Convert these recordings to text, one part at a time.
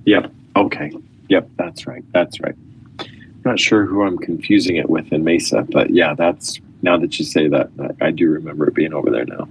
Yep. Okay. Yep. That's right. That's right. Not sure who I'm confusing it with in Mesa, but yeah, that's now that you say that, I do remember it being over there now.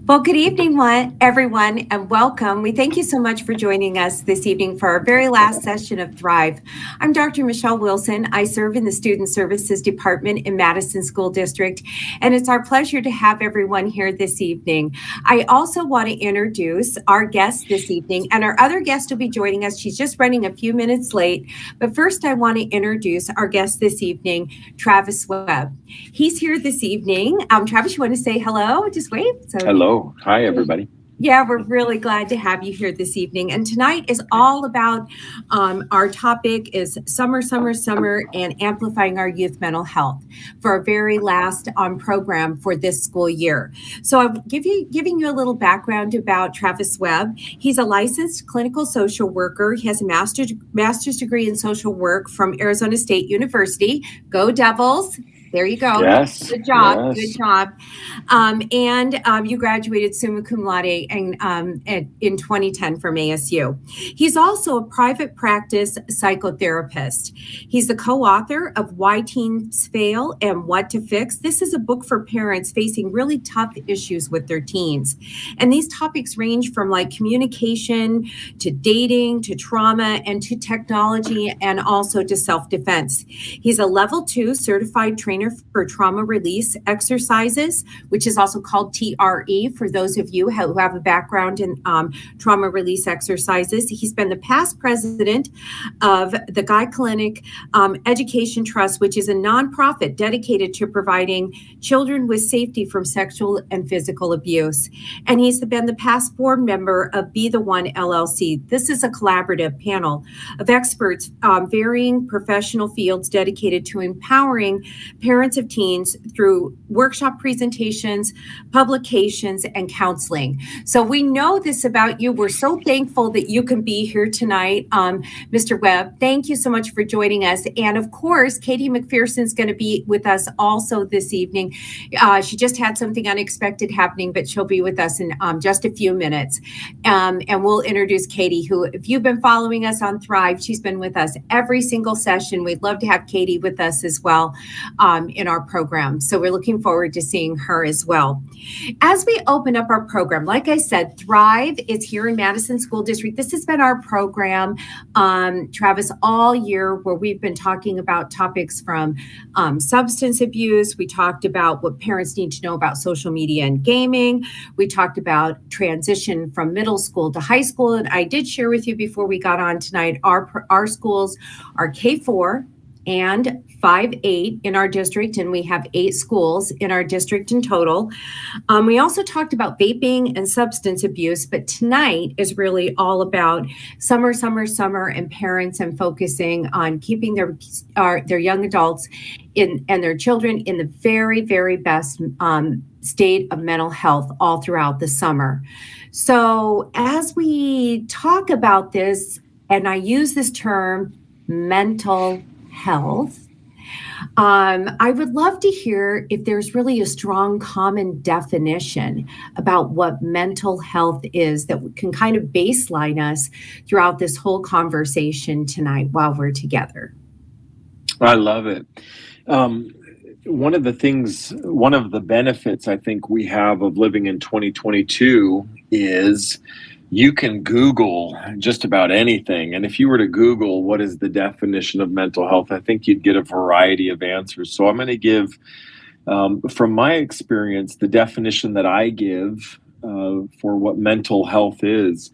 Well, good evening, everyone, and welcome. We thank you so much for joining us this evening for our very last session of Thrive. I'm Dr. Michelle Wilson. I serve in the Student Services Department in Madison School District, and it's our pleasure to have everyone here this evening. I also want to introduce our guest this evening, and our other guest will be joining us. She's just running a few minutes late, but first I want to introduce our guest this evening, Travis Webb. He's here this evening. Travis, you want to say hello? Just wave. Hello. Hi, everybody. Yeah, we're really glad to have you here this evening. And tonight is all about our topic is summer, and amplifying our youth mental health for our very last program for this school year. So I'm giving you a little background about Travis Webb. He's a licensed clinical social worker. He has a master's degree in social work from Arizona State University. Go Devils. There you go. Yes. Good job. Yes. Good job. You graduated summa cum laude in 2010 from ASU. He's also a private practice psychotherapist. He's the co-author of Why Teens Fail and What to Fix. This is a book for parents facing really tough issues with their teens. And these topics range from like communication to dating to trauma and to technology and also to self-defense. He's a level 2 certified trainer for trauma release exercises, which is also called TRE for those of you who have a background in trauma release exercises. He's been the past president of the Guy Clinic Education Trust, which is a nonprofit dedicated to providing children with safety from sexual and physical abuse. And he's been the past board member of Be the One LLC. This is a collaborative panel of experts, varying professional fields dedicated to empowering parents of teens through workshop presentations, publications, and counseling. So we know this about you. We're so thankful that you can be here tonight, Mr. Webb. Thank you so much for joining us. And of course, Katie McPherson is going to be with us also this evening. She just had something unexpected happening, but she'll be with us in just a few minutes. And we'll introduce Katie, who, if you've been following us on Thrive, she's been with us every single session. We'd love to have Katie with us as well in our program. So we're looking forward to seeing her as well. As we open up our program, like I said, Thrive is here in Madison School District. This has been our program, Travis, all year, where we've been talking about topics from substance abuse. We talked about what parents need to know about social media and gaming. We talked about transition from middle school to high school. And I did share with you before we got on tonight, our schools are K4 and 5-8 in our district, and we have 8 schools in our district in total. We also talked about vaping and substance abuse, but tonight is really all about summer, and parents, and focusing on keeping their young adults and their children in the very, very best state of mental health all throughout the summer. So as we talk about this, and I use this term, mental health, I would love to hear if there's really a strong common definition about what mental health is that can kind of baseline us throughout this whole conversation tonight while we're together. I love it. One of the benefits I think we have of living in 2022 is you can Google just about anything. And if you were to Google what is the definition of mental health, I think you'd get a variety of answers. So I'm going to give, from my experience, the definition that I give for what mental health is.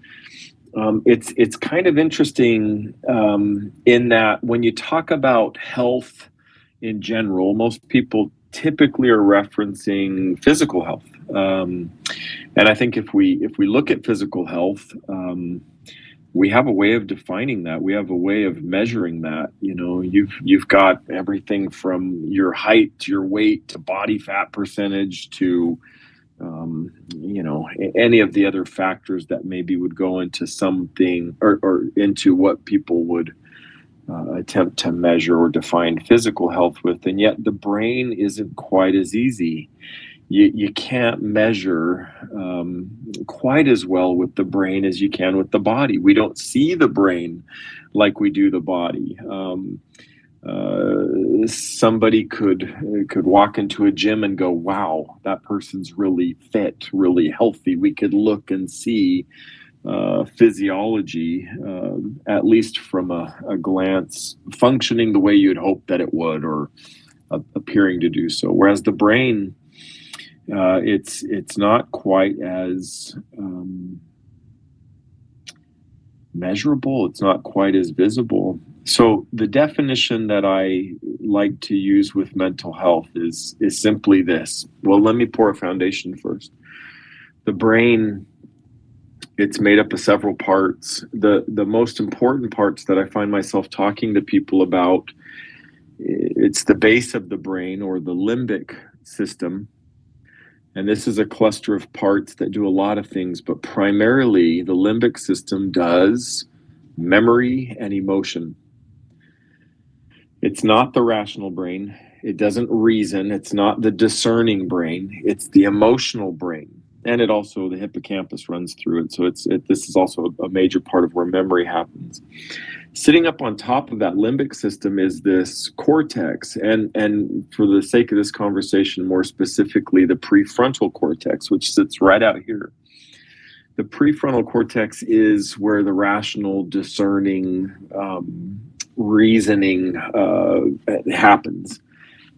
It's kind of interesting in that when you talk about health in general, most people typically are referencing physical health. And I think if we look at physical health, we have a way of defining that. We have a way of measuring that. You know, you've got everything from your height to your weight to body fat percentage to any of the other factors that maybe would go into something or into what people would attempt to measure or define physical health with. And yet the brain isn't quite as easy. You can't measure quite as well with the brain as you can with the body. We don't see the brain like we do the body. Somebody could walk into a gym and go, wow, that person's really fit, really healthy. We could look and see physiology, at least from a glance, functioning the way you'd hope that it would, or appearing to do so. Whereas the brain, it's not quite as measurable. It's not quite as visible. So the definition that I like to use with mental health is simply this. Well, let me pour a foundation first. The brain, it's made up of several parts. The most important parts that I find myself talking to people about, it's the base of the brain, or the limbic system. And this is a cluster of parts that do a lot of things, but primarily the limbic system does memory and emotion. It's not the rational brain. It doesn't reason. It's not the discerning brain. It's the emotional brain. And it also, the hippocampus runs through it. So this is also a major part of where memory happens. Sitting up on top of that limbic system is this cortex. And for the sake of this conversation, more specifically, the prefrontal cortex, which sits right out here. The prefrontal cortex is where the rational, discerning, reasoning happens.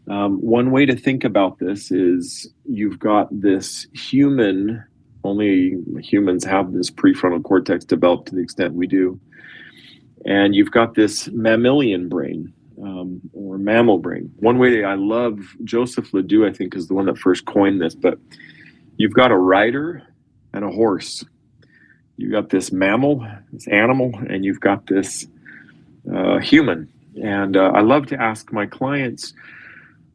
One way to think about this is you've got this human, only humans have this prefrontal cortex developed to the extent we do. And you've got this mammalian brain, or mammal brain. One way I love, Joseph Ledoux, I think, is the one that first coined this, but you've got a rider and a horse. You've got this mammal, this animal, and you've got this human. And I love to ask my clients,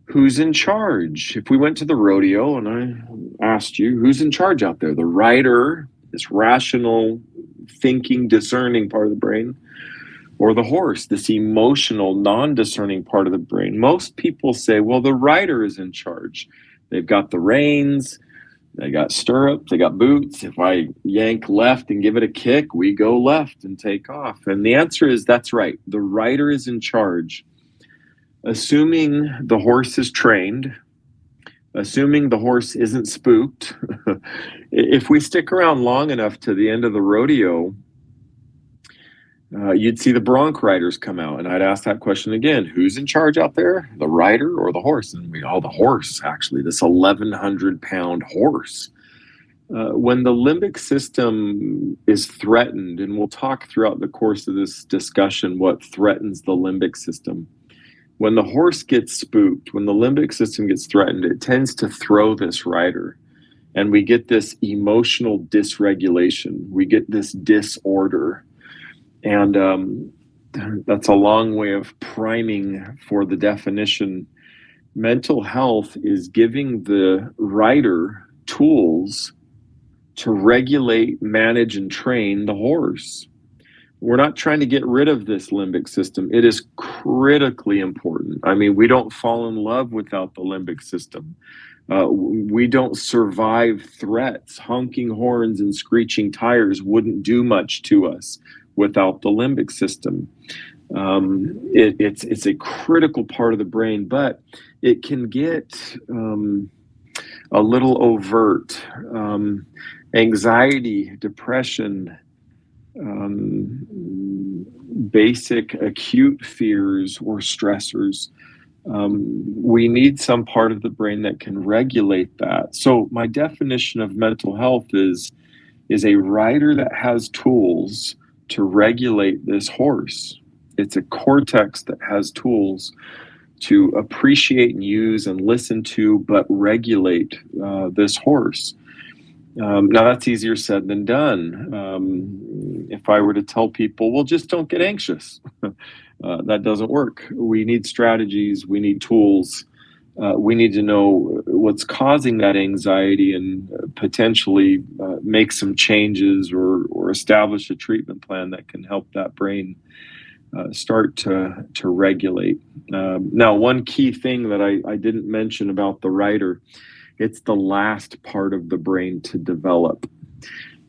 who's in charge? If we went to the rodeo and I asked you, who's in charge out there? The rider, this rational, thinking, discerning part of the brain, or the horse, this emotional, non-discerning part of the brain? Most people say, well, the rider is in charge. They've got the reins, they got stirrups, they got boots. If I yank left and give it a kick, we go left and take off. And the answer is, that's right. The rider is in charge. Assuming the horse is trained, assuming the horse isn't spooked, if we stick around long enough to the end of the rodeo, you'd see the bronc riders come out. And I'd ask that question again, who's in charge out there, the rider or the horse? And the horse, actually, this 1,100-pound horse. When the limbic system is threatened, and we'll talk throughout the course of this discussion what threatens the limbic system. When the horse gets spooked, when the limbic system gets threatened, it tends to throw this rider. And we get this emotional dysregulation. We get this disorder. And that's a long way of priming for the definition. Mental health is giving the rider tools to regulate, manage, and train the horse. We're not trying to get rid of this limbic system. It is critically important. I mean, we don't fall in love without the limbic system. We don't survive threats. Honking horns and screeching tires wouldn't do much to us without the limbic system. It's a critical part of the brain, but it can get a little overt. Anxiety, depression, basic acute fears or stressors. We need some part of the brain that can regulate that. So my definition of mental health is a rider that has tools to regulate this horse. It's a cortex that has tools to appreciate and use and listen to, but regulate this horse. Now that's easier said than done. If I were to tell people, well, just don't get anxious, that doesn't work. We need strategies, we need tools. We need to know what's causing that anxiety and potentially make some changes or establish a treatment plan that can help that brain start to regulate. Now, one key thing that I didn't mention about the writer, it's the last part of the brain to develop.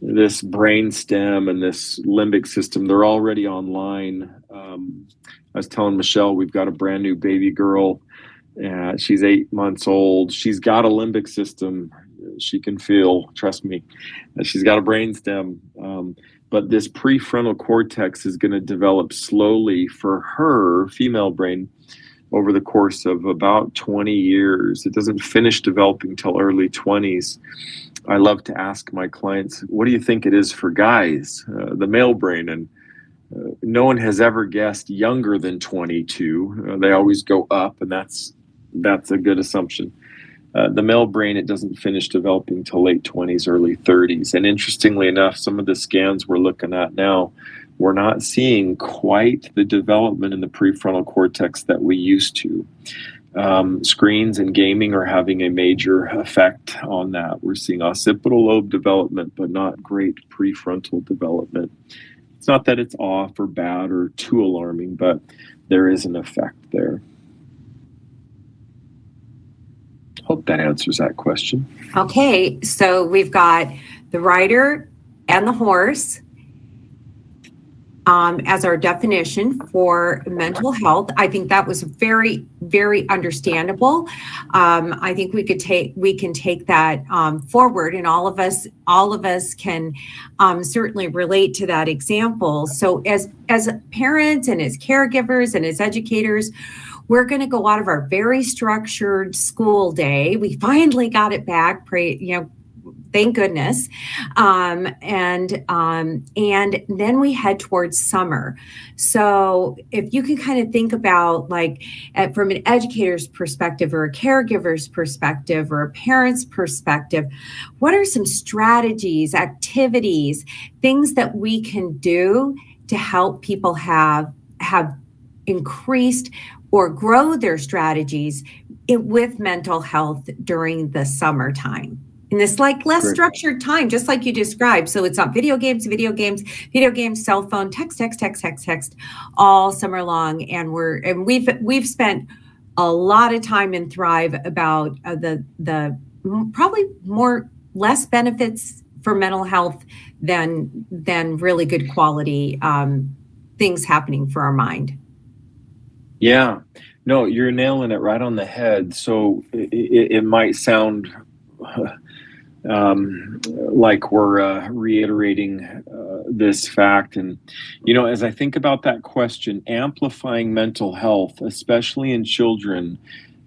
This brain stem and this limbic system, they're already online. I was telling Michelle, we've got a brand new baby girl. She's 8 months old. She's got a limbic system. She can feel, trust me. She's got a brain stem. But this prefrontal cortex is going to develop slowly for her, female brain, over the course of about 20 years. It doesn't finish developing till early 20s. I love to ask my clients, what do you think it is for guys, the male brain? And no one has ever guessed younger than 22. They always go up, and that's a good assumption. The male brain, it doesn't finish developing till late 20s, early 30s. And interestingly enough, some of the scans we're looking at now, we're not seeing quite the development in the prefrontal cortex that we used to. Screens and gaming are having a major effect on that. We're seeing occipital lobe development, but not great prefrontal development. It's not that it's off or bad or too alarming, but there is an effect there. Hope that answers that question. Okay, so we've got the rider and the horse as our definition for mental health. I think that was very, very understandable. I think we can take that forward, and all of us can certainly relate to that example. So as parents and as caregivers and as educators, we're going to go out of our very structured school day. We finally got it back, thank goodness. And then we head towards summer. So if you can kind of think about, like, from an educator's perspective or a caregiver's perspective or a parent's perspective, what are some strategies, activities, things that we can do to help people have increased or grow their strategies with mental health during the summertime? In this less structured time, just like you described. So it's not video games, cell phone, text, all summer long. And we've spent a lot of time in Thrive about the probably less benefits for mental health than really good quality things happening for our mind. Yeah, no, you're nailing it right on the head. So it might sound like we're reiterating this fact. And, as I think about that question, amplifying mental health, especially in children,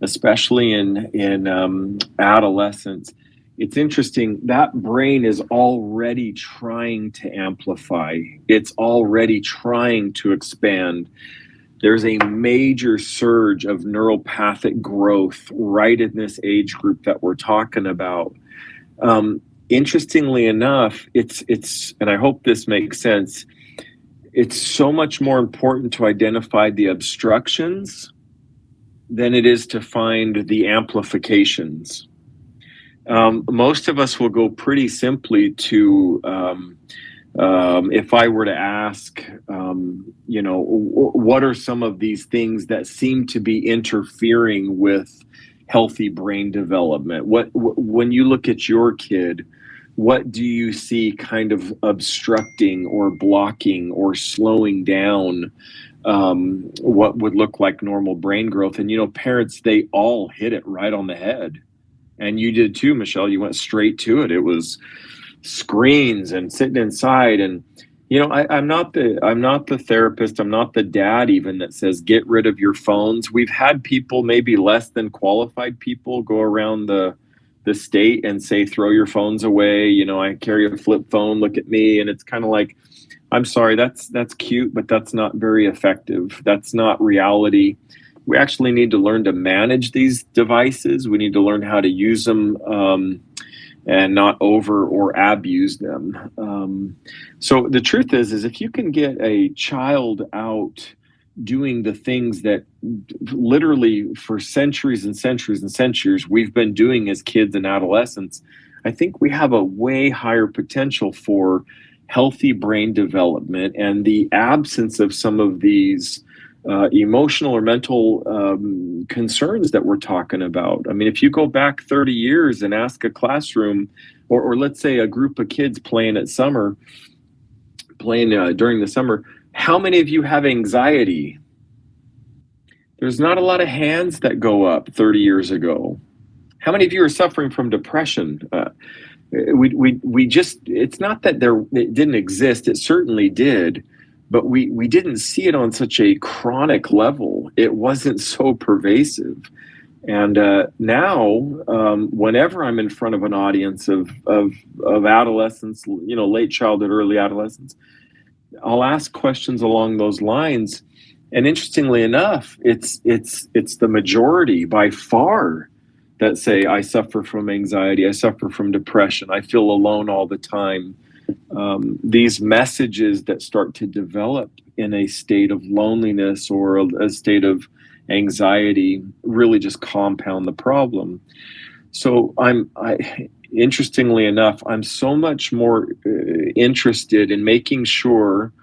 especially in adolescents, it's interesting. That brain is already trying to amplify. It's already trying to expand. There's a major surge of neuropathic growth right in this age group that we're talking about. Interestingly enough, it's, and I hope this makes sense, it's so much more important to identify the obstructions than it is to find the amplifications. Most of us will go pretty simply to, if I were to ask, what are some of these things that seem to be interfering with healthy brain development? When you look at your kid, what do you see kind of obstructing or blocking or slowing down what would look like normal brain growth? And, parents, they all hit it right on the head. And you did too, Michelle. You went straight to it. It was screens and sitting inside. And, I'm not the therapist. I'm not the dad even that says, get rid of your phones. We've had people, maybe less than qualified people, go around the state and say, throw your phones away. I carry a flip phone, look at me. And it's kind of like, I'm sorry, that's cute, but that's not very effective. That's not reality. We actually need to learn to manage these devices. We need to learn how to use them and not over or abuse them. So the truth is if you can get a child out doing the things that literally for centuries and centuries and centuries we've been doing as kids and adolescents, I think we have a way higher potential for healthy brain development and the absence of some of these emotional or mental concerns that we're talking about. I mean, if you go back 30 years and ask a classroom, or let's say a group of kids playing during the summer, how many of you have anxiety? There's not a lot of hands that go up 30 years ago. How many of you are suffering from depression? We just, it's not that it didn't exist, it certainly did, but we didn't see it on such a chronic level. It wasn't so pervasive. And now, whenever I'm in front of an audience of adolescents, late childhood, early adolescents, I'll ask questions along those lines. And interestingly enough, it's the majority by far that say, I suffer from anxiety, I suffer from depression, I feel alone all the time. These messages that start to develop in a state of loneliness or a state of anxiety really just compound the problem. So interestingly enough, I'm so much more interested in making sure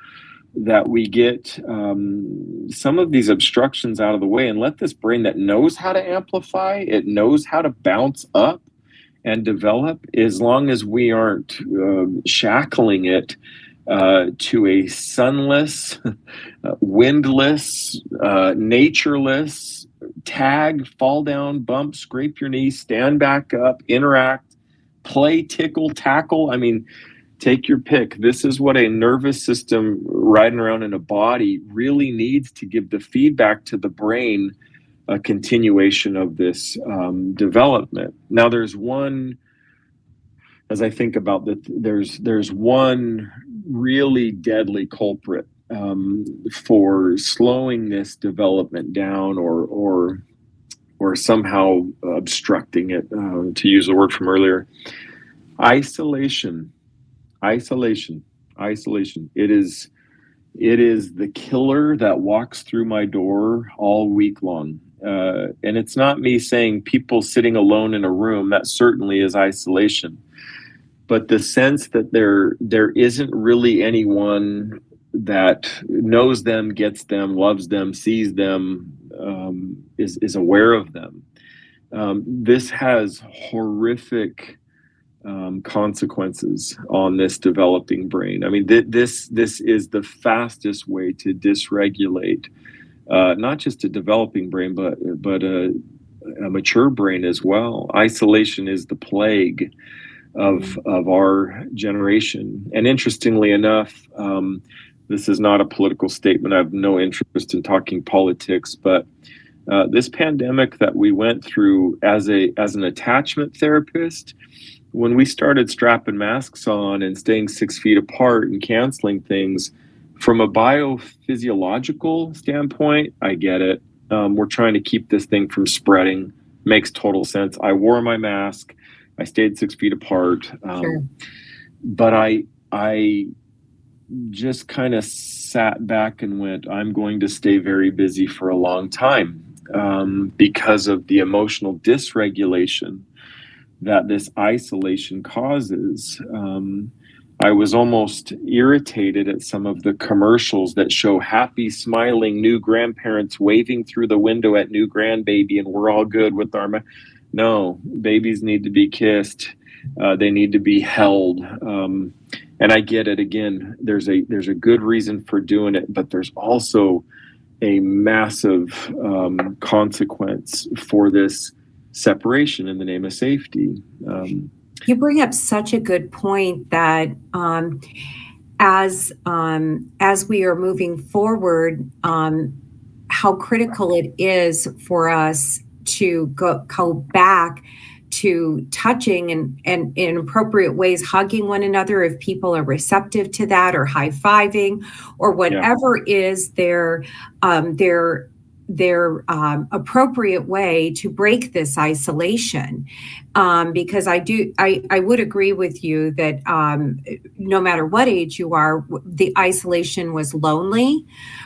that we get some of these obstructions out of the way and let this brain that knows how to amplify, it knows how to bounce up and develop, as long as we aren't shackling it to a sunless, windless, natureless, tag, fall down, bump, scrape your knee, stand back up, interact, play, tickle, tackle. I mean, take your pick. This is what a nervous system riding around in a body really needs to give the feedback to the brain, a continuation of this development. Now, there's one, as I think about that, there's one really deadly culprit for slowing this development down or somehow obstructing it, to use the word from earlier. Isolation. It is the killer that walks through my door all week long. And it's not me saying people sitting alone in a room. That certainly is isolation. But the sense that there isn't really anyone that knows them, gets them, loves them, sees them, is aware of them. This has horrific consequences on this developing brain. I mean, this is the fastest way to dysregulate not just a developing brain, but a mature brain as well. Isolation is the plague of our generation. And interestingly enough, this is not a political statement. I have no interest in talking politics, but this pandemic that we went through as an attachment therapist, when we started strapping masks on and staying 6 feet apart and canceling things, from a biophysiological standpoint, I get it. We're trying to keep this thing from spreading. Makes total sense. I wore my mask. I stayed 6 feet apart. Sure. But I just kind of sat back and went, I'm going to stay very busy for a long time because of the emotional dysregulation that this isolation causes. I was almost irritated at some of the commercials that show happy, smiling new grandparents waving through the window at new grandbaby, and we're all good with our... No, babies need to be kissed. They need to be held. And I get it. Again, there's a good reason for doing it, but there's also a massive consequence for this separation in the name of safety. You bring up such a good point that as we are moving forward, how critical it is for us to go back to touching and in appropriate ways, hugging one another if people are receptive to that, or high-fiving, or whatever is their appropriate way to break this isolation. Because I would agree with you that no matter what age you are, the isolation was lonely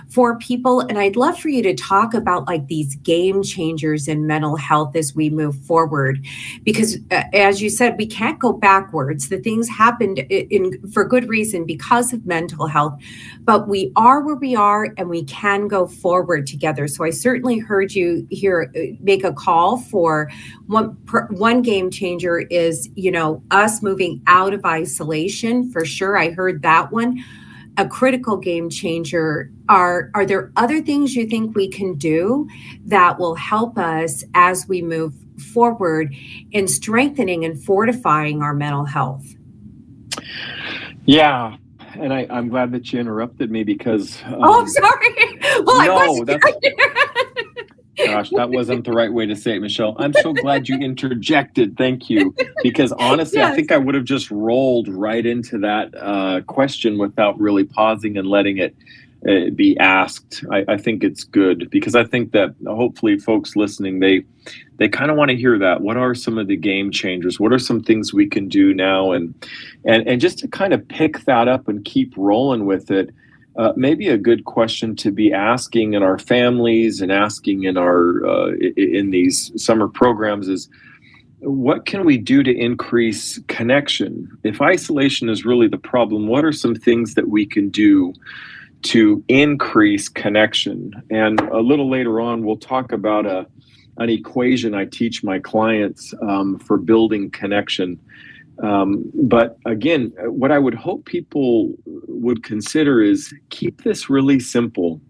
for people. And I'd love for you to talk about like these game changers in mental health as we move forward, because as you said, we can't go backwards. The things happened for good reason because of mental health, but we are where we are and we can go forward together. So I certainly heard you here make a call for one game changer is, us moving out of isolation for sure. I heard that one. A critical game changer. Are there other things you think we can do that will help us as we move forward in strengthening and fortifying our mental health? Yeah. And I'm glad that you interrupted me because... I'm sorry. Well, Gosh, that wasn't the right way to say it, Michelle. I'm so glad you interjected. Thank you. Because honestly, yes. I think I would have just rolled right into that question without really pausing and letting it be asked. I think it's good because I think that hopefully folks listening, they kind of want to hear that. What are some of the game changers? What are some things we can do now? And just to kind of pick that up and keep rolling with it, maybe a good question to be asking in our families and asking in our in these summer programs is, what can we do to increase connection? If isolation is really the problem, what are some things that we can do to increase connection? And a little later on, we'll talk about an equation I teach my clients for building connection. But again, what I would hope people would consider is keep this really simple.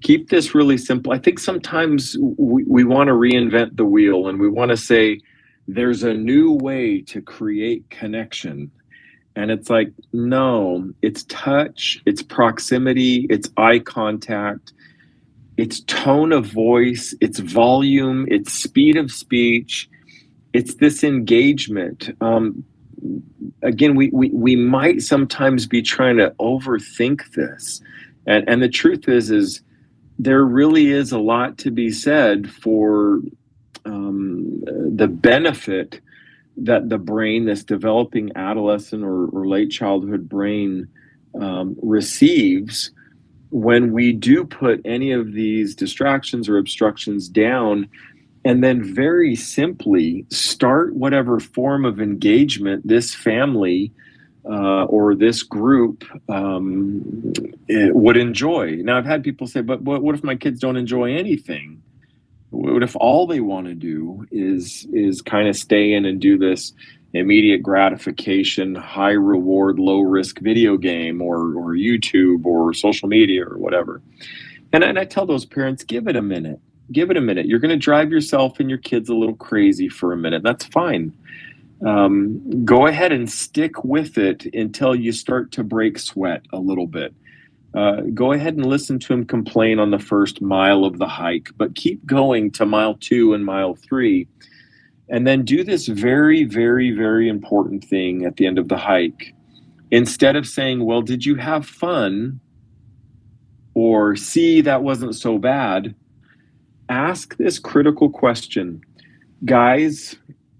Keep this really simple. I think sometimes we want to reinvent the wheel and we want to say there's a new way to create connection. And it's like, no, it's touch, it's proximity, it's eye contact, it's tone of voice, it's volume, it's speed of speech. It's this engagement. Again, we might sometimes be trying to overthink this. And the truth is there really is a lot to be said for the benefit that the brain, this developing adolescent or late childhood brain receives when we do put any of these distractions or obstructions down, and then very simply start whatever form of engagement this family or this group would enjoy. Now, I've had people say, but what if my kids don't enjoy anything? What if all they want to do is kind of stay in and do this immediate gratification, high reward, low risk video game or YouTube or social media or whatever? And I tell those parents, give it a minute. Give it a minute. You're going to drive yourself and your kids a little crazy for a minute. That's fine. Go ahead and stick with it until you start to break sweat a little bit. Go ahead and listen to him complain on the first mile of the hike, but keep going to mile 2 and mile 3. And then do this very, very, very important thing at the end of the hike. Instead of saying, well, did you have fun? Or see, that wasn't so bad. Ask this critical question. Guys,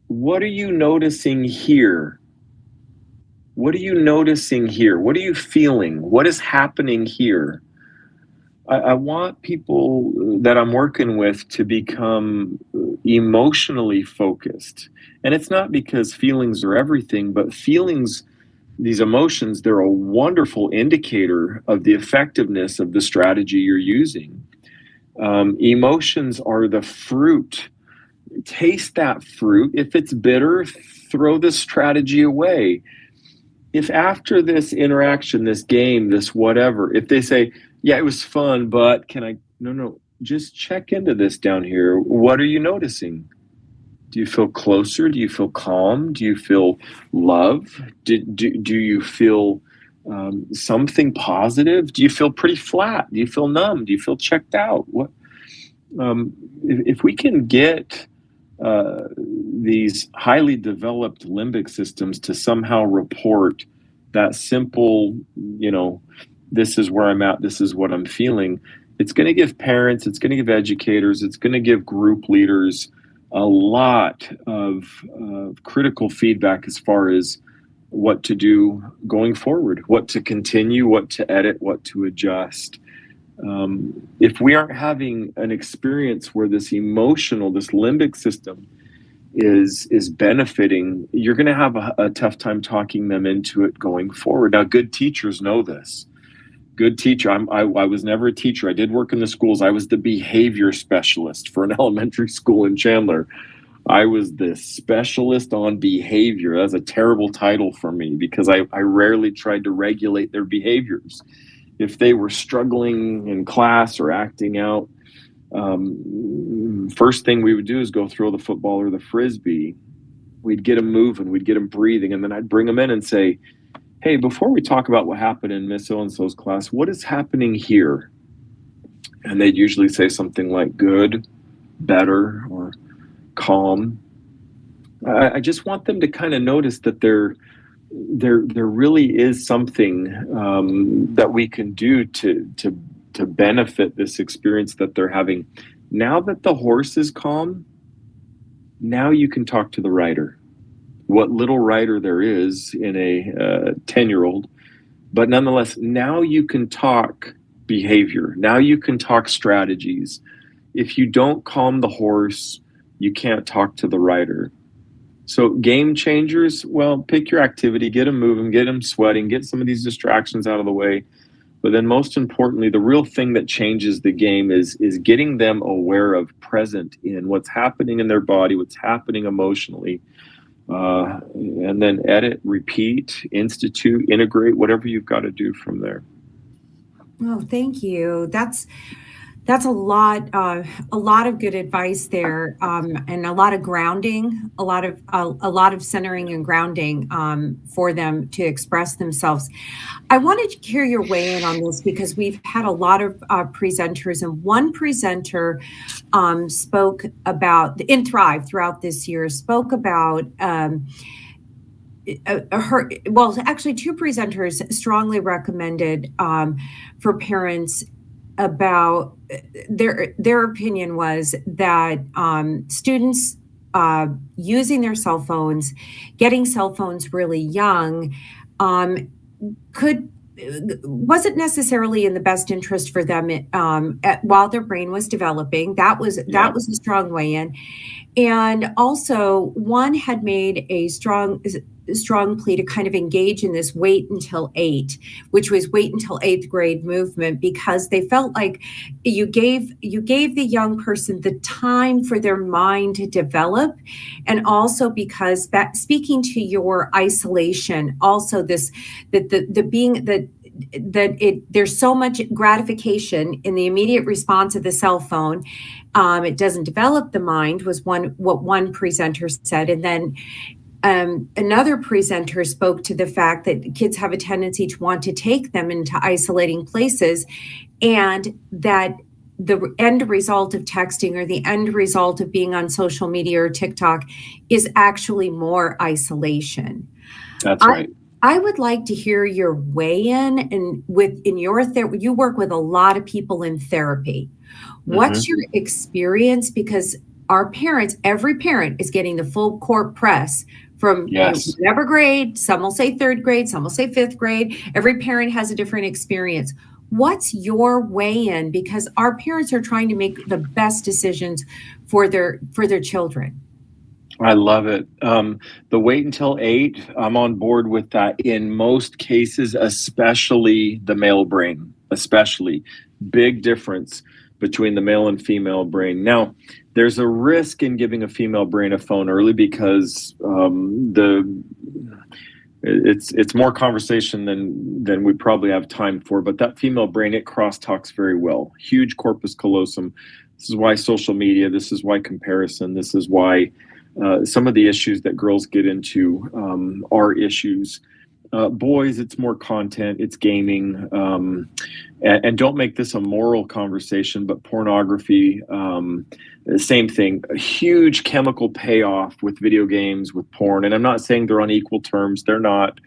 what are you noticing here? What are you noticing here? What are you feeling? What is happening here? I want people that I'm working with to become emotionally focused. And it's not because feelings are everything, but feelings, these emotions, they're a wonderful indicator of the effectiveness of the strategy you're using. Emotions are the fruit. Taste that fruit. If it's bitter, throw this strategy away. If after this interaction, this game, this whatever, if they say, yeah, it was fun, but can I, no, just check into this down here. What are you noticing? Do you feel closer? Do you feel calm? Do you feel love? Do you feel something positive? Do you feel pretty flat? Do you feel numb? Do you feel checked out? What? If we can get these highly developed limbic systems to somehow report that simple, this is where I'm at, this is what I'm feeling, It's going to give parents, it's going to give educators, it's going to give group leaders a lot of critical feedback as far as what to do going forward, what to continue, what to edit, what to adjust. If we aren't having an experience where this emotional, this limbic system is benefiting, you're going to have a tough time talking them into it going forward. Now, good teachers know this. Good teacher. I was never a teacher. I did work in the schools. I was the behavior specialist for an elementary school in Chandler. I was the specialist on behavior. That's a terrible title for me because I rarely tried to regulate their behaviors. If they were struggling in class or acting out, first thing we would do is go throw the football or the frisbee. We'd get them moving, we'd get them breathing, and then I'd bring them in and say, hey, before we talk about what happened in Miss So-and-so's class, what is happening here? And they'd usually say something like good, better, or calm. I just want them to kind of notice that there really is something that we can do to benefit this experience that they're having. Now that the horse is calm, now you can talk to the rider. What little rider there is in a 10-year-old, but nonetheless, now you can talk behavior. Now you can talk strategies. If you don't calm the horse, you can't talk to the rider. So game changers, well, pick your activity, get them moving, get them sweating, get some of these distractions out of the way. But then most importantly, the real thing that changes the game is getting them aware of, present in what's happening in their body, what's happening emotionally. And then edit, repeat, institute, integrate, whatever you've got to do from there. Oh, thank you. That's a lot of good advice there, and a lot of grounding, a lot of centering and grounding for them to express themselves. I wanted to hear your weigh in on this because we've had a lot of presenters, and one presenter spoke about in Thrive throughout this year spoke about. Actually, two presenters strongly recommended for parents about their opinion was that students using their cell phones, getting cell phones really young, wasn't necessarily in the best interest for them while their brain was developing. That was a strong weigh in. And also, one had made a strong plea to kind of engage in this wait until 8, which was wait until 8th grade movement, because they felt like you gave the young person the time for their mind to develop. And also because speaking to your isolation, also there's so much gratification in the immediate response of the cell phone. It doesn't develop the mind was what one presenter said. And then another presenter spoke to the fact that kids have a tendency to want to take them into isolating places, and that the end result of texting or the end result of being on social media or TikTok is actually more isolation. That's right. I would like to hear your weigh in, and you work with a lot of people in therapy. What's your experience? Because every parent is getting the full court press from whatever grade. Some will say 3rd grade, some will say 5th grade. Every parent has a different experience. What's your weigh in? Because our parents are trying to make the best decisions for their children. I love it. The wait until 8, I'm on board with that in most cases, especially the male brain, especially. Big difference between the male and female brain. Now, there's a risk in giving a female brain a phone early because it's more conversation than we probably have time for. But that female brain, it crosstalks very well. Huge corpus callosum. This is why social media. This is why comparison. This is why some of the issues that girls get into are issues. Boys, it's more content, it's gaming, and don't make this a moral conversation, but pornography, same thing. A huge chemical payoff with video games, with porn, and I'm not saying they're on equal terms. They're not.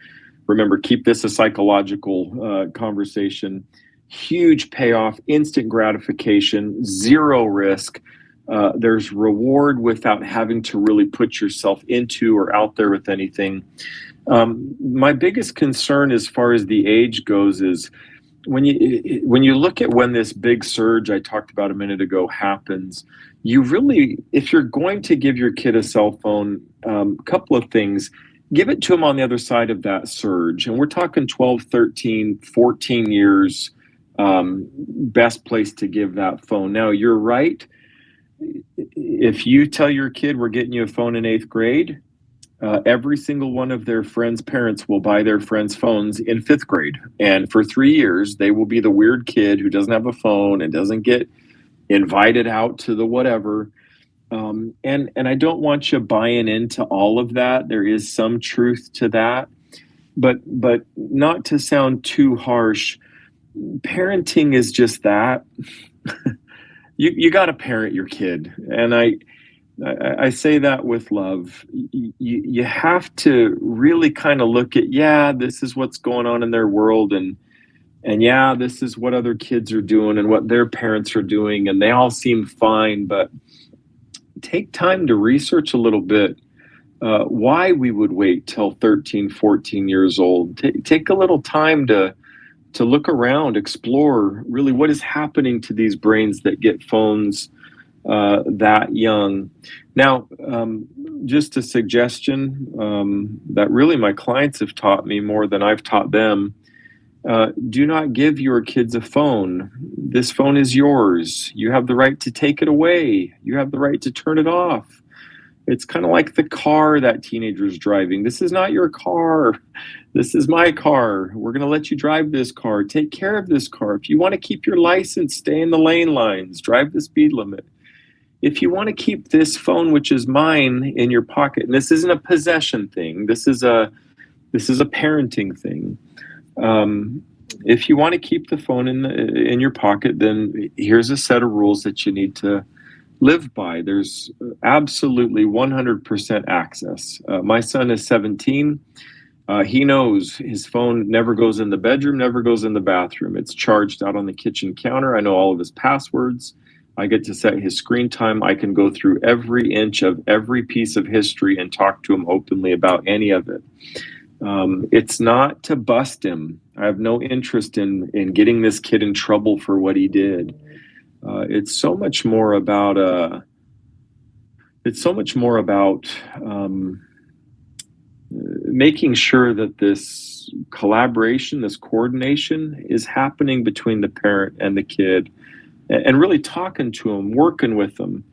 Remember, keep this a psychological conversation. huge payoff, instant gratification, zero risk. There's reward without having to really put yourself into or out there with anything. My biggest concern as far as the age goes is when you look at when this big surge I talked about a minute ago happens, you really, if you're going to give your kid a cell phone, a couple of things. Give it to them on the other side of that surge. And we're talking 12, 13, 14 years, best place to give that phone. Now, you're right. If you tell your kid we're getting you a phone in 8th grade, every single one of their friends' parents will buy their friends' phones in 5th grade. And for 3 years, they will be the weird kid who doesn't have a phone and doesn't get invited out to the whatever. And I don't want you buying into all of that. There is some truth to that, but not to sound too harsh. Parenting is just that. You got to parent your kid, and I say that with love. You have to really kind of look at, yeah, this is what's going on in their world, and yeah, this is what other kids are doing and what their parents are doing, and they all seem fine, but take time to research a little bit why we would wait till 13, 14 years old. Take a little time to look around, explore really what is happening to these brains that get phones that young. Now, just a suggestion that really my clients have taught me more than I've taught them. Do not give your kids a phone. This phone is yours. You have the right to take it away. You have the right to turn it off. It's kind of like the car that teenager's driving. This is not your car. This is my car. We're going to let you drive this car. Take care of this car. If you want to keep your license, stay in the lane lines. Drive the speed limit. If you want to keep this phone, which is mine, in your pocket, and this isn't a possession thing. This is a parenting thing. If you want to keep the phone in your pocket, then here's a set of rules that you need to live by. There's absolutely 100% access. My son is 17. He knows his phone never goes in the bedroom, never goes in the bathroom. It's charged out on the kitchen counter. I know all of his passwords. I get to set his screen time. I can go through every inch of every piece of history and talk to him openly about any of it. It's not to bust him. I have no interest in getting this kid in trouble for what he did. It's so much more about making sure that this collaboration, this coordination is happening between the parent and the kid, and really talking to them, working with them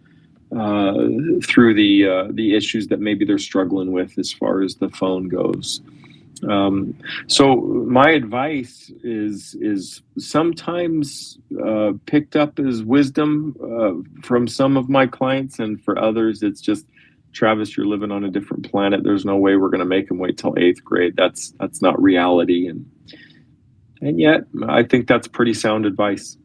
through the issues that maybe they're struggling with as far as the phone goes. So my advice is sometimes picked up as wisdom from some of my clients, and for others it's just, Travis, you're living on a different planet. There's no way we're going to make them wait till 8th grade. That's not reality, and yet I think that's pretty sound advice.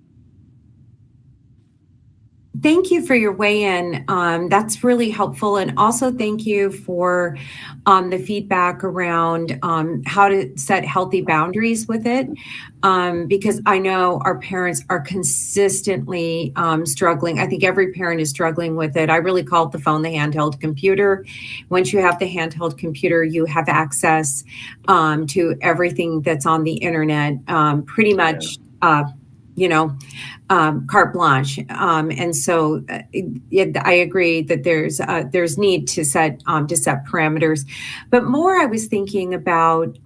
Thank you for your weigh-in. That's really helpful. And also thank you for the feedback around how to set healthy boundaries with it. Because I know our parents are consistently struggling. I think every parent is struggling with it. I really call it the phone, the handheld computer. Once you have the handheld computer, you have access to everything that's on the internet, pretty much, carte blanche. And so I agree that there's need to set parameters. But more, I was thinking about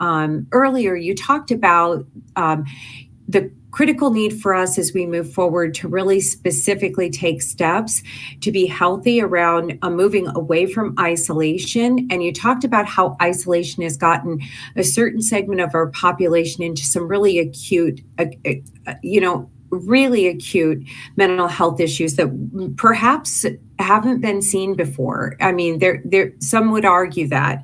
earlier, you talked about the critical need for us as we move forward to really specifically take steps to be healthy around moving away from isolation. And you talked about how isolation has gotten a certain segment of our population into some really acute, really acute mental health issues that perhaps haven't been seen before. I mean, some would argue that.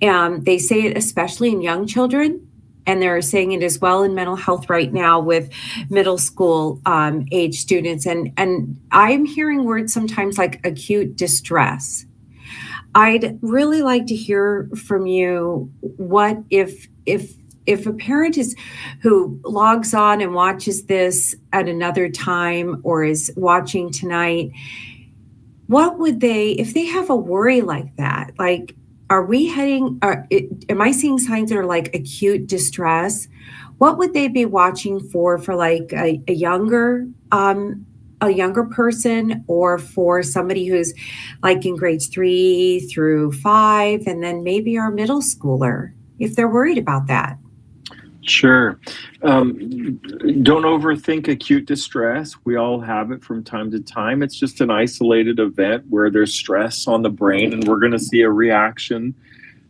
They say it especially in young children. And they're saying it as well in mental health right now with middle school age students. And I'm hearing words sometimes like acute distress. I'd really like to hear from you what if if a parent is who logs on and watches this at another time or is watching tonight, what would they, if they have a worry like that, like, am I seeing signs that are like acute distress? What would they be watching for like a younger person, or for somebody who's like in grades 3 through 5, and then maybe our middle schooler, if they're worried about that? Sure. Don't overthink acute distress. We all have it from time to time. It's just an isolated event where there's stress on the brain, and we're going to see a reaction.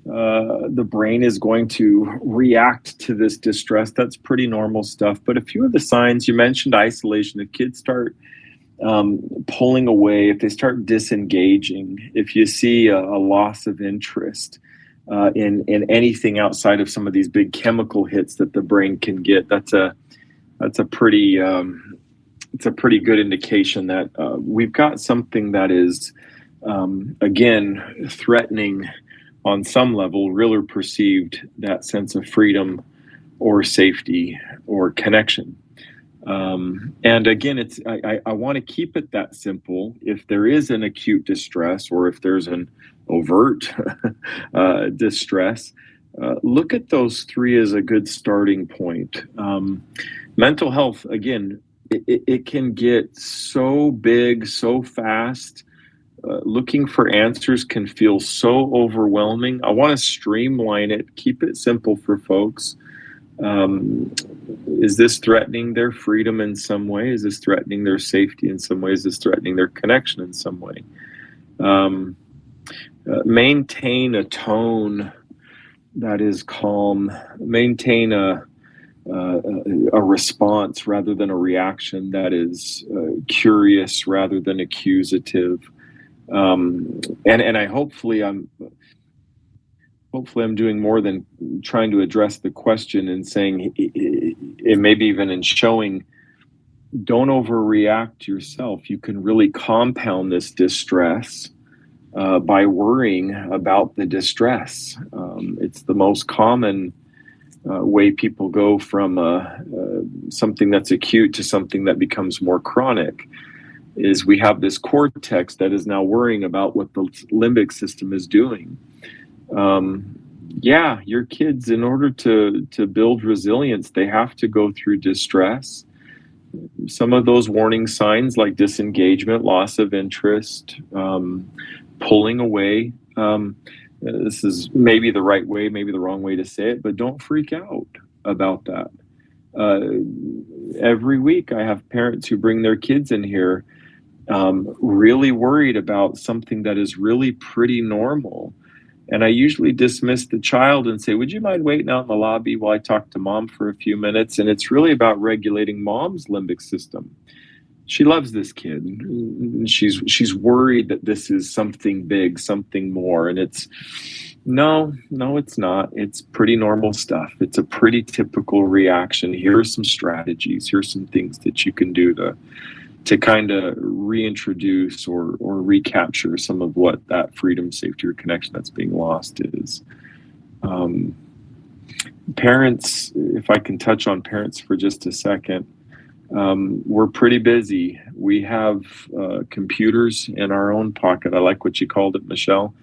The brain is going to react to this distress. That's pretty normal stuff. But a few of the signs you mentioned: isolation. If kids start pulling away, if they start disengaging, if you see a loss of interest in anything outside of some of these big chemical hits that the brain can get, that's a pretty it's a pretty good indication that we've got something that is again threatening on some level, real or perceived, that sense of freedom or safety or connection. And again, I want to keep it that simple. If there is an acute distress, or if there's an overt distress, look at those three as a good starting point. Mental health, again, it can get so big so fast. Looking for answers can feel so overwhelming. I want to streamline it, keep it simple for folks. Is this threatening their freedom in some way? Is this threatening their safety in some way? Is this threatening their connection in some way? Maintain a tone that is calm. Maintain a response rather than a reaction that is curious rather than accusative. And I hopefully I'm doing more than trying to address the question and saying it, maybe even in showing, don't overreact yourself. You can really compound this distress by worrying about the distress. It's the most common way people go from something that's acute to something that becomes more chronic. Is we have this cortex that is now worrying about what the limbic system is doing. Yeah, your kids, in order to build resilience, they have to go through distress. Some of those warning signs, like disengagement, loss of interest, pulling away. This is maybe the right way, maybe the wrong way to say it, but don't freak out about that. Every week I have parents who bring their kids in here really worried about something that is really pretty normal. And I usually dismiss the child and say, would you mind waiting out in the lobby while I talk to mom for a few minutes? And it's really about regulating mom's limbic system. She loves this kid. She's worried that this is something big, something more. And it's, no, it's not. It's pretty normal stuff. It's a pretty typical reaction. Here are some strategies. Here's some things that you can do to kind of reintroduce or recapture some of what that freedom, safety, or connection that's being lost is. Parents, if I can touch on parents for just a second, we're pretty busy. We have computers in our own pocket. I like what you called it, Michelle.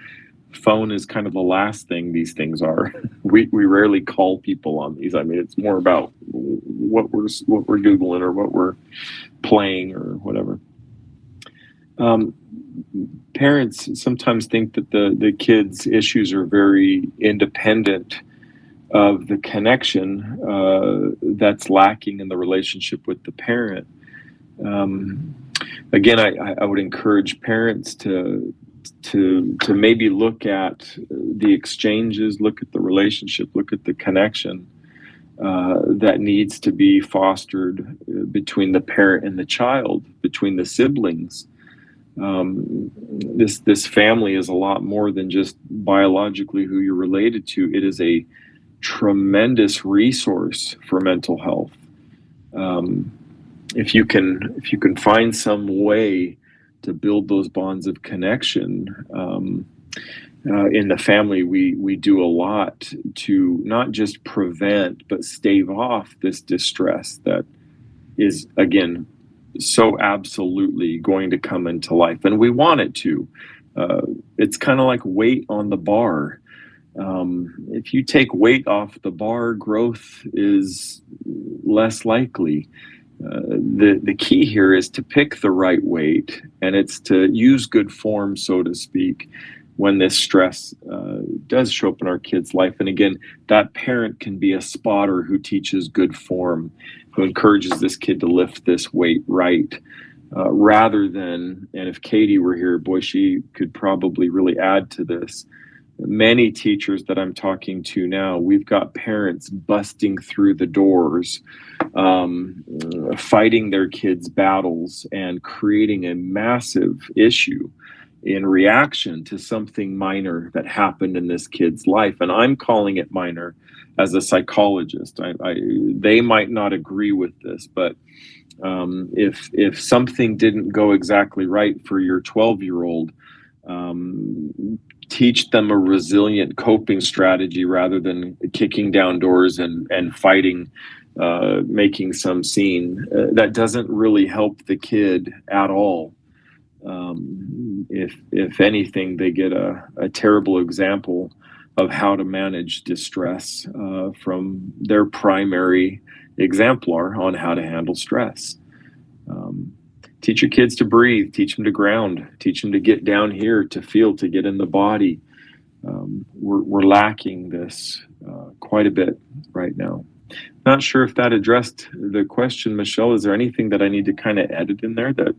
Phone is kind of the last thing these things are. We rarely call people on these. I mean, it's more about what we're Googling or what we're playing or whatever. Parents sometimes think that the kids' issues are very independent of the connection that's lacking in the relationship with the parent. Again, I would encourage parents to maybe look at the exchanges, look at the relationship, look at the connection that needs to be fostered between the parent and the child, between the siblings. This family is a lot more than just biologically who you're related to. It is a tremendous resource for mental health. If you can find some way to build those bonds of connection, in the family, we do a lot to not just prevent but stave off this distress that is, again, so absolutely going to come into life, and we want it to. It's kind of like weight on the bar. If you take weight off the bar, growth is less likely. The key here is to pick the right weight, and it's to use good form, so to speak, when this stress does show up in our kid's life. And again, that parent can be a spotter who teaches good form, who encourages this kid to lift this weight right, rather than, and if Katie were here, boy, she could probably really add to this. Many teachers that I'm talking to now, we've got parents busting through the doors, fighting their kids' battles and creating a massive issue in reaction to something minor that happened in this kid's life. And I'm calling it minor as a psychologist. They might not agree with this, but if something didn't go exactly right for your 12-year-old, teach them a resilient coping strategy rather than kicking down doors and fighting, making some scene. That doesn't really help the kid at all. If anything, they get a terrible example of how to manage distress from their primary exemplar on how to handle stress. Teach your kids to breathe, teach them to ground, teach them to get down here, to feel, to get in the body. We're lacking this quite a bit right now. Not sure if that addressed the question, Michelle. Is there anything that I need to kind of edit in there that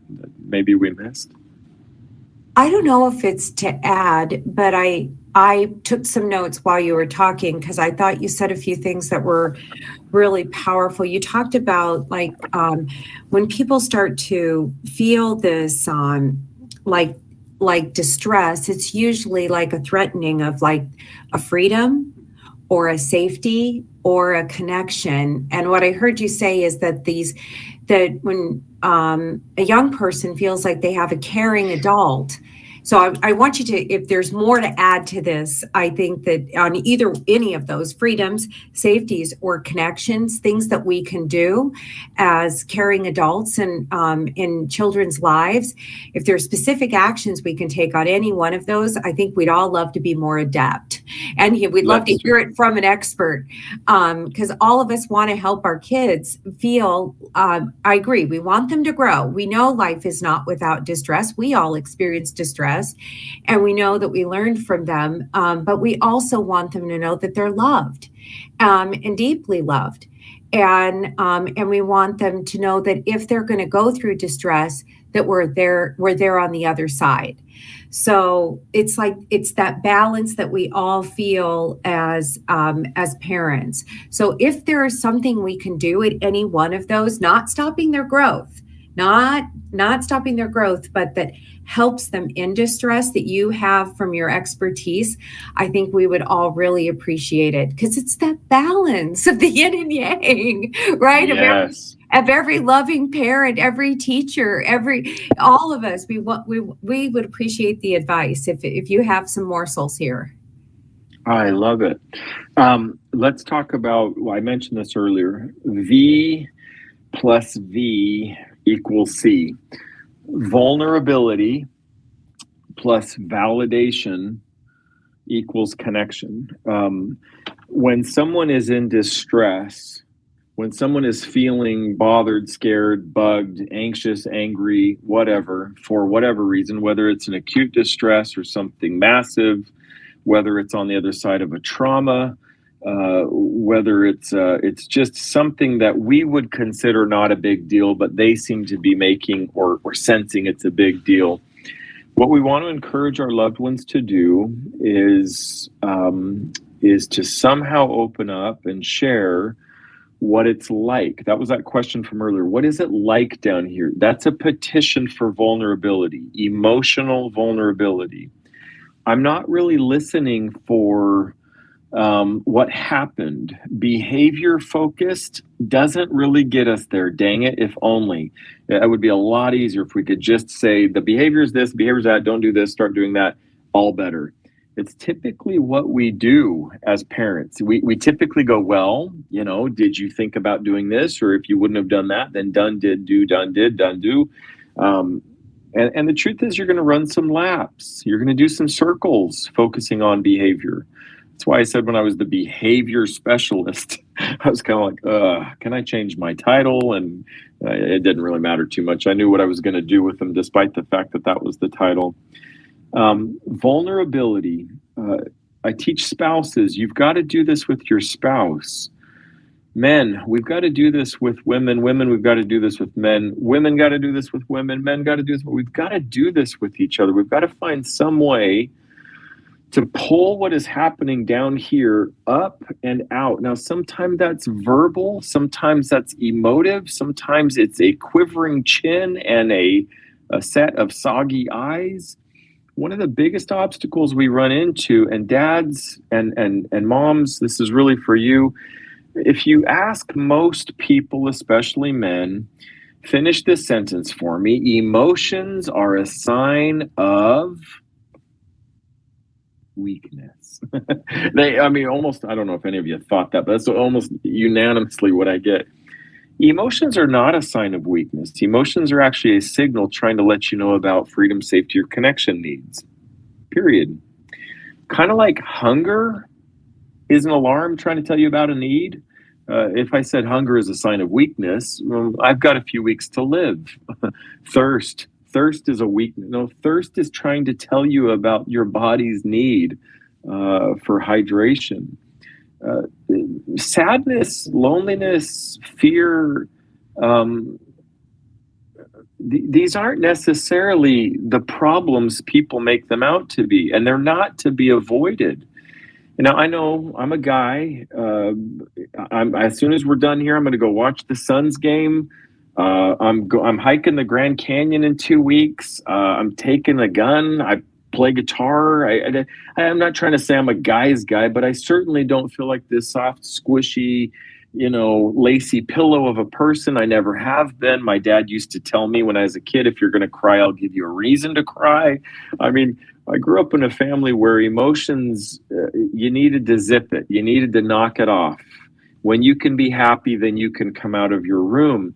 maybe we missed? I don't know if it's to add, but I took some notes while you were talking because I thought you said a few things that were really powerful. You talked about when people start to feel this like distress, it's usually like a threatening of like a freedom or a safety or a connection. And what I heard you say is that when a young person feels like they have a caring adult. So I want you to, if there's more to add to this, I think that on any of those freedoms, safeties, or connections, things that we can do as caring adults and in children's lives, if there are specific actions we can take on any one of those, I think we'd all love to be more adept. And we'd love to hear it from an expert, because all of us want to help our kids feel, I agree, we want them to grow. We know life is not without distress. We all experience distress. And we know that we learned from them, but we also want them to know that they're loved and deeply loved. And we want them to know that if they're going to go through distress, that we're there on the other side. So it's that balance that we all feel as parents. So if there is something we can do at any one of those, not stopping their growth, not stopping their growth, but that helps them in distress that you have from your expertise, I think we would all really appreciate it, because it's that balance of the yin and yang, right? Yes. Of every loving parent, every teacher, all of us, we would appreciate the advice if you have some morsels here. I love it. Let's talk about, well, I mentioned this earlier, V plus V equals C. Vulnerability plus validation equals connection. When someone is in distress, when someone is feeling bothered, scared, bugged, anxious, angry, whatever, for whatever reason, whether it's an acute distress or something massive, whether it's on the other side of a trauma, whether it's just something that we would consider not a big deal, but they seem to be making or sensing it's a big deal. What we want to encourage our loved ones to do is to somehow open up and share what it's like. That was that question from earlier. What is it like down here? That's a petition for vulnerability, emotional vulnerability. I'm not really listening for what happened. Behavior focused doesn't really get us there. Dang it, if only. It would be a lot easier if we could just say the behavior is this, behavior is that, don't do this, start doing that, all better. It's typically what we do as parents. We typically go, well, did you think about doing this? Or if you wouldn't have done that, then done, did, do, done, did, done, do. And the truth is, you're going to run some laps. You're going to do some circles focusing on behavior. That's why I said when I was the behavior specialist, I was kind of like, can I change my title? And it didn't really matter too much. I knew what I was going to do with them, despite the fact that that was the title. Vulnerability. I teach spouses, you've got to do this with your spouse. Men, we've got to do this with women. Women, we've got to do this with men. Women got to do this with women. Men got to do this. We've got to do this with each other. We've got to find some way to pull what is happening down here up and out. Now, sometimes that's verbal. Sometimes that's emotive. Sometimes it's a quivering chin and a set of soggy eyes. One of the biggest obstacles we run into, and dads and moms, this is really for you. If you ask most people, especially men, finish this sentence for me. Emotions are a sign of weakness. Almost, I don't know if any of you thought that, but that's almost unanimously what I get. Emotions are not a sign of weakness. Emotions are actually a signal trying to let you know about freedom, safety, or connection needs. Period. Kind of like hunger is an alarm trying to tell you about a need. If I said hunger is a sign of weakness, well, I've got a few weeks to live. Thirst is a weakness. No, thirst is trying to tell you about your body's need for hydration. Sadness, loneliness, fear, these aren't necessarily the problems people make them out to be, and they're not to be avoided. Now, I know I'm a guy. As soon as we're done here, I'm going to go watch the Suns game. I'm hiking the Grand Canyon in 2 weeks. I'm taking a gun. I play guitar. I'm not trying to say I'm a guy's guy, but I certainly don't feel like this soft, squishy, lacy pillow of a person. I never have been. My dad used to tell me when I was a kid, if you're going to cry, I'll give you a reason to cry. I mean, I grew up in a family where emotions, you needed to zip it. You needed to knock it off. When you can be happy, then you can come out of your room.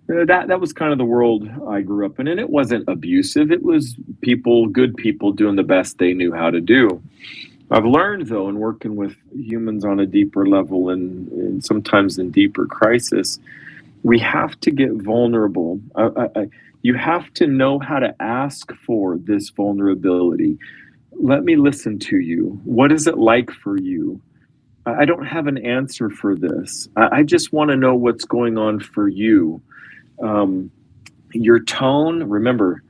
That was kind of the world I grew up in, and it wasn't abusive. It was good people doing the best they knew how to do. I've learned, though, in working with humans on a deeper level and sometimes in deeper crisis, we have to get vulnerable. You have to know how to ask for this vulnerability. Let me listen to you. What is it like for you? I don't have an answer for this. I just want to know what's going on for you. Your tone, remember,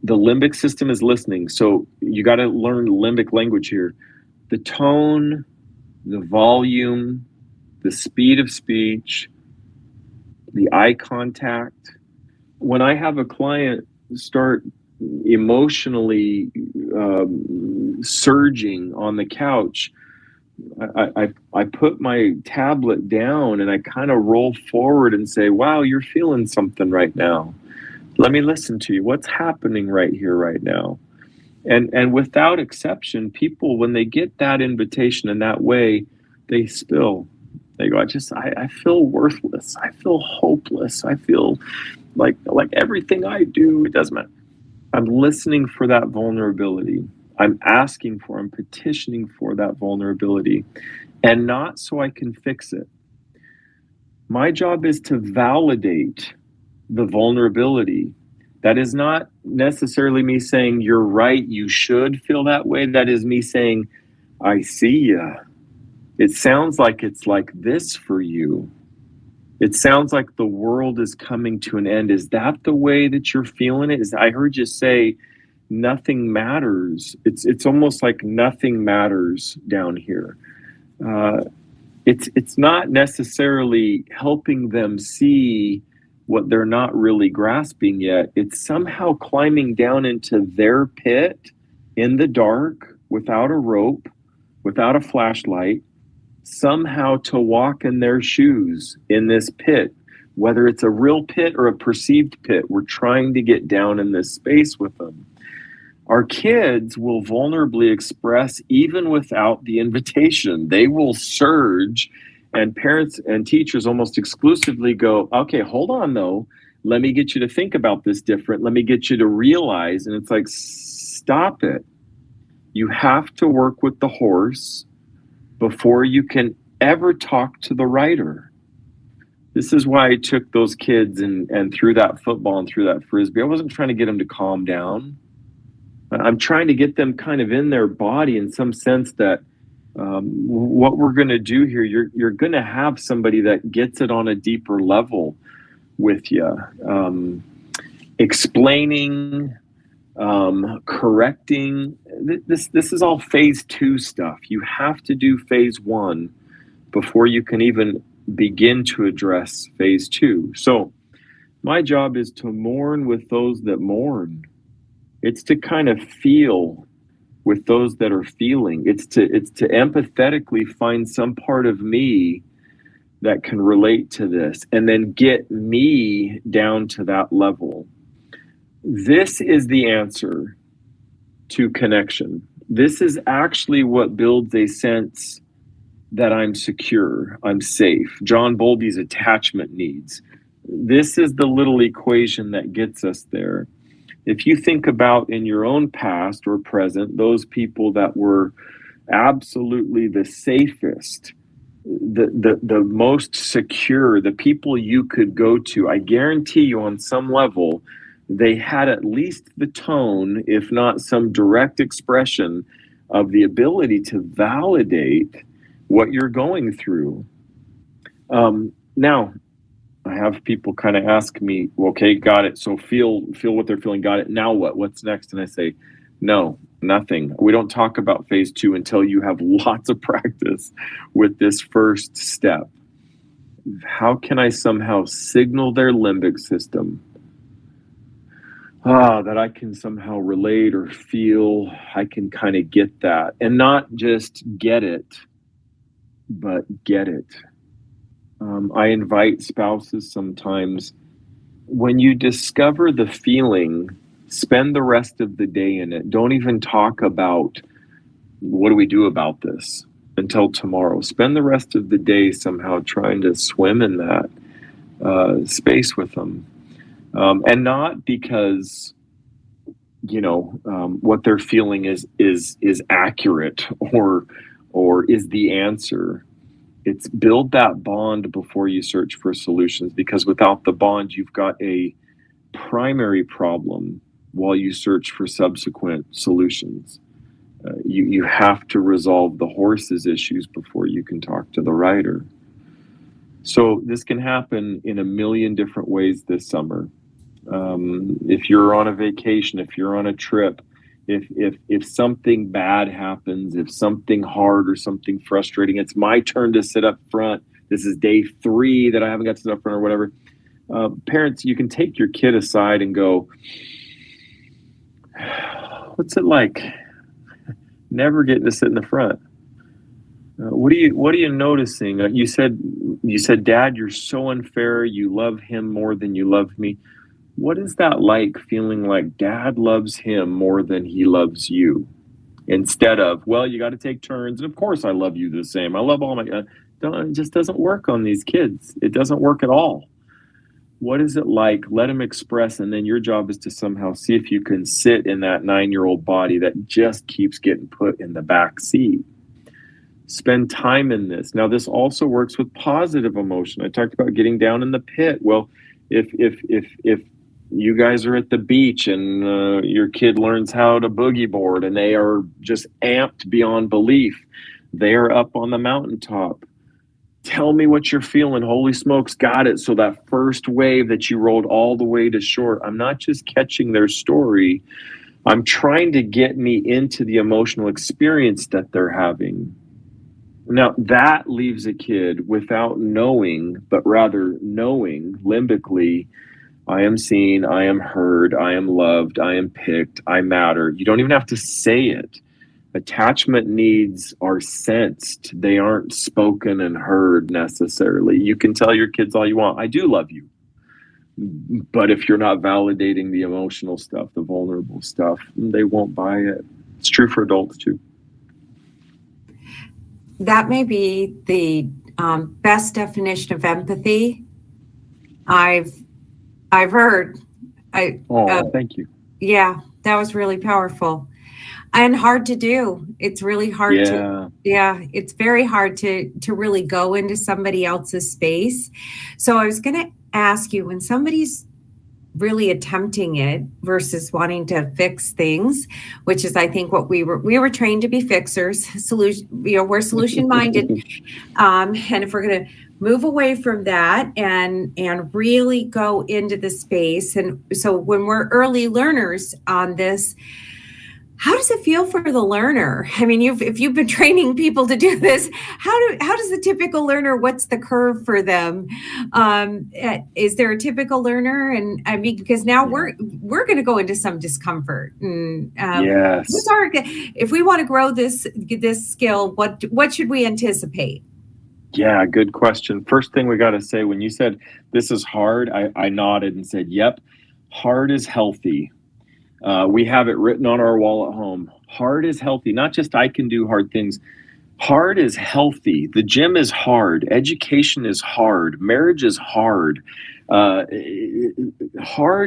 the limbic system is listening. So you got to learn limbic language here. The tone, the volume, the speed of speech, the eye contact. When I have a client start emotionally surging on the couch, I put my tablet down and I kind of roll forward and say, wow, you're feeling something right now. Let me listen to you. What's happening right here, right now? And without exception, people, when they get that invitation in that way, they spill. They go, I feel worthless. I feel hopeless. I feel like everything I do, it doesn't matter. I'm listening for that vulnerability. I'm petitioning for that vulnerability, and not so I can fix it. My job is to validate the vulnerability. That is not necessarily me saying, you're right, you should feel that way. That is me saying, I see ya. It sounds like it's like this for you. It sounds like the world is coming to an end. Is that the way that you're feeling it? I heard you say nothing matters. It's almost like nothing matters down here. It's not necessarily helping them see what they're not really grasping yet. It's somehow climbing down into their pit in the dark, without a rope, without a flashlight, somehow to walk in their shoes in this pit, whether it's a real pit or a perceived pit. We're trying to get down in this space with them. Our kids will vulnerably express even without the invitation. They will surge, and parents and teachers almost exclusively go, okay, hold on though. Let me get you to think about this different. Let me get you to realize. And it's like, stop it. You have to work with the horse before you can ever talk to the rider. This is why I took those kids and threw that football and threw that frisbee. I wasn't trying to get them to calm down. I'm trying to get them kind of in their body in some sense that what we're going to do here, you're going to have somebody that gets it on a deeper level with you, explaining, correcting. This is all phase 2 stuff. You have to do phase 1 before you can even begin to address phase 2. So my job is to mourn with those that mourn. It's to kind of feel with those that are feeling. It's to empathetically find some part of me that can relate to this and then get me down to that level. This is the answer to connection. This is actually what builds a sense that I'm secure, I'm safe. John Bowlby's attachment needs. This is the little equation that gets us there. If you think about in your own past or present, those people that were absolutely the safest, the most secure, the people you could go to, I guarantee you on some level, they had at least the tone, if not some direct expression of the ability to validate what you're going through. Now, I have people kind of ask me, okay, got it. So feel what they're feeling. Got it. Now what? What's next? And I say, no, nothing. We don't talk about phase 2 until you have lots of practice with this first step. How can I somehow signal their limbic system that I can somehow relate or feel? I can kind of get that, and not just get it, but get it. I invite spouses sometimes, when you discover the feeling, spend the rest of the day in it. Don't even talk about what do we do about this until tomorrow. Spend the rest of the day somehow trying to swim in that space with them. And not because, what they're feeling is accurate or is the answer. It's build that bond before you search for solutions, because without the bond, you've got a primary problem while you search for subsequent solutions. You have to resolve the horse's issues before you can talk to the rider. So this can happen in a million different ways this summer. If you're on a vacation, if you're on a trip, if something bad happens, if something hard or something frustrating, it's my turn to sit up front. This is day 3 that I haven't got to sit up front or whatever. Parents, you can take your kid aside and go, what's it like never getting to sit in the front? What are you noticing? You said, Dad, you're so unfair. You love him more than you love me. What is that like, feeling like Dad loves him more than he loves you? Instead of, well, you got to take turns. And of course I love you the same. I love all my, it just doesn't work on these kids. It doesn't work at all. What is it like? Let him express. And then your job is to somehow see if you can sit in that 9-year-old body that just keeps getting put in the back seat. Spend time in this. Now, this also works with positive emotion. I talked about getting down in the pit. Well, if you guys are at the beach and your kid learns how to boogie board and they are just amped beyond belief, they are up on the mountaintop. Tell me what you're feeling. Holy smokes, got it. So that first wave that you rolled all the way to shore, I'm not just catching their story. I'm trying to get me into the emotional experience that they're having. Now, that leaves a kid without knowing, but rather knowing limbically, I am seen, I am heard, I am loved, I am picked, I matter. You don't even have to say it. Attachment needs are sensed. They aren't spoken and heard necessarily. You can tell your kids all you want, I do love you. But if you're not validating the emotional stuff, the vulnerable stuff, they won't buy it. It's true for adults too. That may be the best definition of empathy I've heard. Thank you. Yeah, that was really powerful and hard to do. It's really hard to, it's very hard to really go into somebody else's space. So I was going to ask you, when somebody's really attempting it versus wanting to fix things, which is, I think, what we were trained to be fixers. We're solution minded, and if we're going to move away from that and really go into the space, and so when we're early learners on this, how does it feel for the learner? I mean, if you've been training people to do this, how does the typical learner? What's the curve for them? Is there a typical learner? And I mean, because now we're going to go into some discomfort. And, yes. If we want to grow this skill, what should we anticipate? Yeah, good question. First thing we got to say, when you said this is hard, I nodded and said, "Yep, hard is healthy." We have it written on our wall at home. Hard is healthy. Not just I can do hard things. Hard is healthy. The gym is hard. Education is hard. Marriage is hard. Hard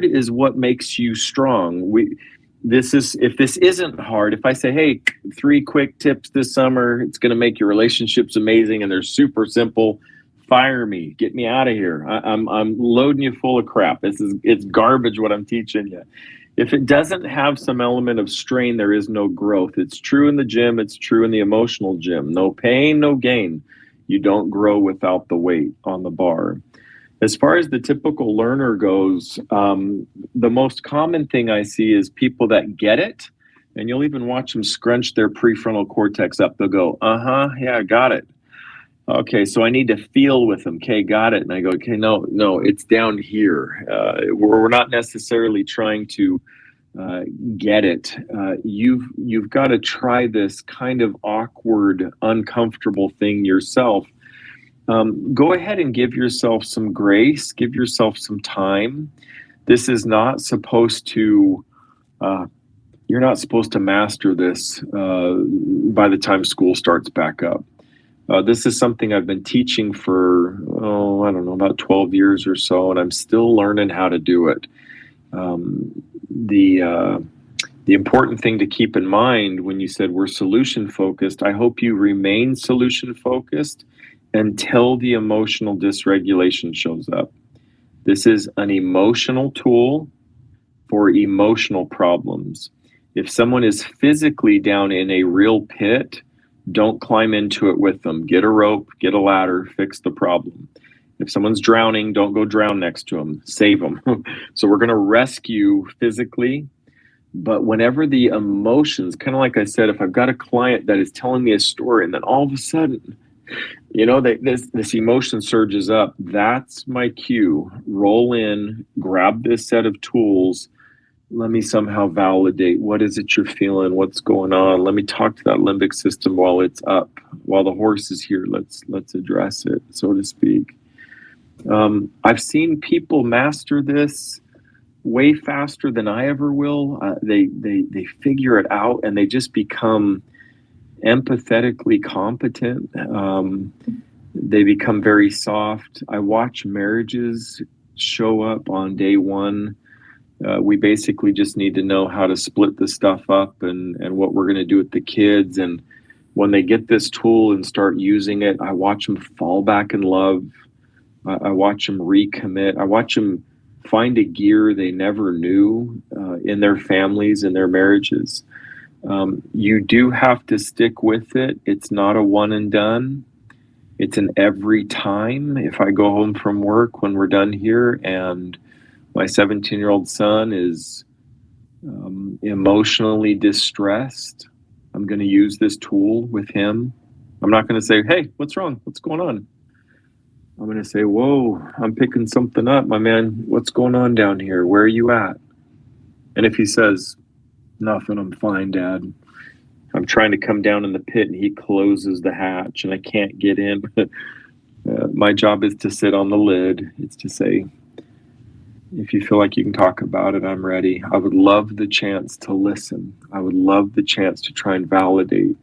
is what makes you strong. If this isn't hard, if I say, hey, 3 quick tips this summer, it's going to make your relationships amazing, and they're super simple, fire me, get me out of here. I'm loading you full of crap. It's garbage what I'm teaching you. If it doesn't have some element of strain, there is no growth. It's true in the gym. It's true in the emotional gym. No pain, no gain. You don't grow without the weight on the bar. As far as the typical learner goes, the most common thing I see is people that get it, and you'll even watch them scrunch their prefrontal cortex up. They'll go, yeah, got it. Okay, so I need to feel with them. Okay, got it. And I go, okay, no, it's down here. We're not necessarily trying to get it. You've got to try this kind of awkward, uncomfortable thing yourself. Go ahead and give yourself some grace. Give yourself some time. This is not supposed to. You're not supposed to master this by the time school starts back up. This is something I've been teaching for, I don't know, about 12 years or so, and I'm still learning how to do it. The important thing to keep in mind when you said we're solution focused, I hope you remain solution focused until the emotional dysregulation shows up. This is an emotional tool for emotional problems. If someone is physically down in a real pit, don't climb into it with them. Get a rope, get a ladder, fix the problem. If someone's drowning, don't go drown next to them. Save them. So we're going to rescue physically. But whenever the emotions, kind of like I said, if I've got a client that is telling me a story and then all of a sudden, this emotion surges up, that's my cue. Roll in, grab this set of tools. Let me somehow validate what is it you're feeling, what's going on. Let me talk to that limbic system while it's up, while the horse is here. Let's address it, so to speak. I've seen people master this way faster than I ever will. They figure it out and they just become empathetically competent. They become very soft. I watch marriages show up on day one. We basically just need to know how to split the stuff up and what we're going to do with the kids. And when they get this tool and start using it, I watch them fall back in love. I watch them recommit. I watch them find a gear they never knew in their families and their marriages. You do have to stick with it. It's not a one and done. It's an every time. If I go home from work when we're done here and my 17-year-old son is emotionally distressed, I'm going to use this tool with him. I'm not going to say, hey, what's wrong? What's going on? I'm going to say, whoa, I'm picking something up, my man. What's going on down here? Where are you at? And if he says, nothing, I'm fine, Dad. I'm trying to come down in the pit and he closes the hatch and I can't get in. My job is to sit on the lid. It's to say, If you feel like you can talk about it, I'm ready. I would love the chance to listen. I would love the chance to try and validate.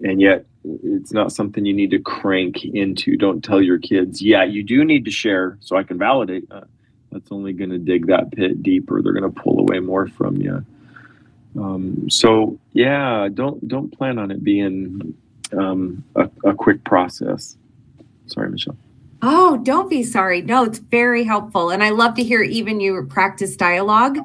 And yet, it's not something you need to crank into. Don't tell your kids, yeah, you do need to share so I can validate. That's only going to dig that pit deeper. They're going to pull away more from you. So yeah, don't plan on it being a quick process. Sorry, Michelle. Oh, don't be sorry. No, it's very helpful. And I love to hear even you practice dialogue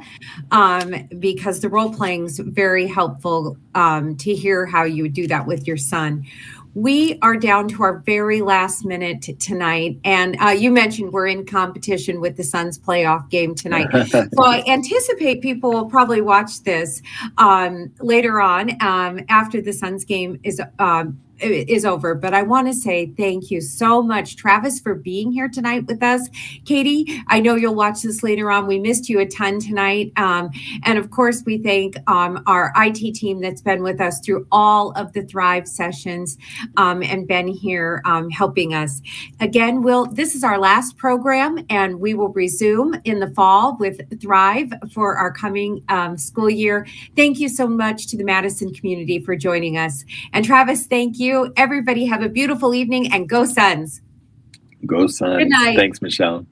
because the role playing is very helpful to hear how you would do that with your son. We are down to our very last minute tonight. And you mentioned we're in competition with the Suns playoff game tonight. So I anticipate people will probably watch this later on after the Suns game is over. But I want to say thank you so much, Travis, for being here tonight with us. Katie, I know you'll watch this later on. We missed you a ton tonight. And of course, we thank our IT team that's been with us through all of the Thrive sessions and been here helping us. Again, this is our last program, and we will resume in the fall with Thrive for our coming school year. Thank you so much to the Madison community for joining us. And Travis, thank you. Everybody have a beautiful evening and go Suns. Go Suns. Good night. Thanks, Michelle.